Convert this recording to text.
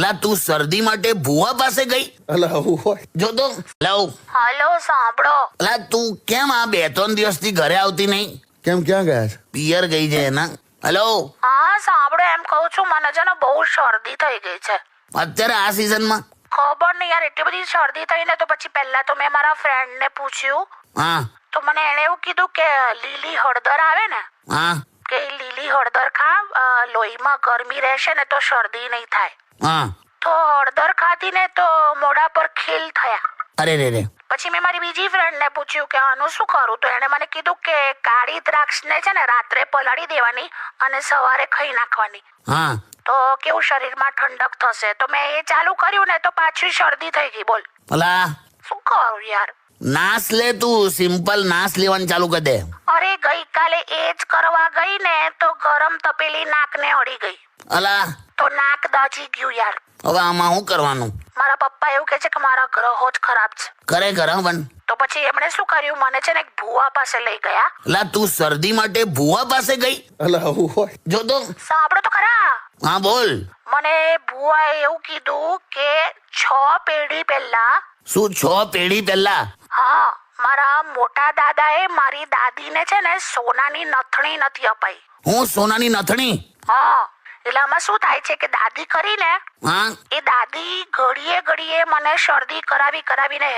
લા તું શરદી માટે ભુવા પાસે ગઈ? અલા આવું હોય. જો તો લાવ. હાલો સાંભળો. લા તું કેમ આ 2-3 દિવસથી ઘરે આવતી નહીં? કેમ ક્યાં ગયા છે? પિયર ગઈ છે એના. હેલો, હા સાંભળો, એમ કહું છું મને છે ને બહુ શરદી થઈ ગઈ છે. અત્યારે આ સિઝનમાં? ખબર નહીં યાર, એટલી બધી શરદી થઈ ને તો પછી પહેલા તો મેં મારા ફ્રેન્ડ ને પૂછ્યું હા તો મને એણે એવું કીધું કે લીલી હળદર આવે ને હા કે ઈ લીલી હળદર ખા, લોહીમાં ગરમી રહેશે ને તો શરદી નહીં થાય. હા. તો હળદર ખાધી ને તો મોઢા પર ખીલ થયા. અરે રે રે. પછી મેં મારી બીજી ફ્રેન્ડ ને પૂછ્યું કે આનું શું કરું, તો એણે મને કીધું કે કાળી દ્રાક્ષ ને છે ને રાત્રે પલાળી દેવાની અને સવારે ખાઈ નાખવાની, હા તો કેવું શરીરમાં ઠંડક થશે. તો મેં એ ચાલુ કર્યું ને તો પાછી શરદી થઈ ગઈ. બોલ અલા શું કરું યાર. નાસ લે, તું સિમ્પલ નાસ લેવાનું ચાલુ કરી દે. અરે ગઈકાલે એ જ કરવા ગઈ ને તો ગરમ તપેલી નાકને અડી ગઈ, અલા તો નાક દાજી ગયું યાર. હવે આમાં શું કરવાનું? મારા પપ્પા એવું કહે છે કે મારા ગ્રહો જ ખરાબ છે. ખરેખર હા પણ. તો પછી એમણે શું કર્યું, મને છે ને એક ભુવા પાસે લઈ ગયા. લા તું શરદી માટે ભુવા પાસે ગઈ? અલા આવું હોય. જો તો સાંભળો તો ખરા. હા બોલ. મને ભુવાએ એવું કીધું કે 6 પેઢી પહેલા, શું 6 પેઢી પહેલા? હા, મારા મોટા દાદાએ મારી દાદીને છે ને સોનાની નથણી નથી અપાઈ. હું સોનાની નથણી? હા, એટલે આમાં શું થાય છે કે દાદી કરીને હા એ દાદી ઘડીએ ઘડીએ મને શરદી કરાવીને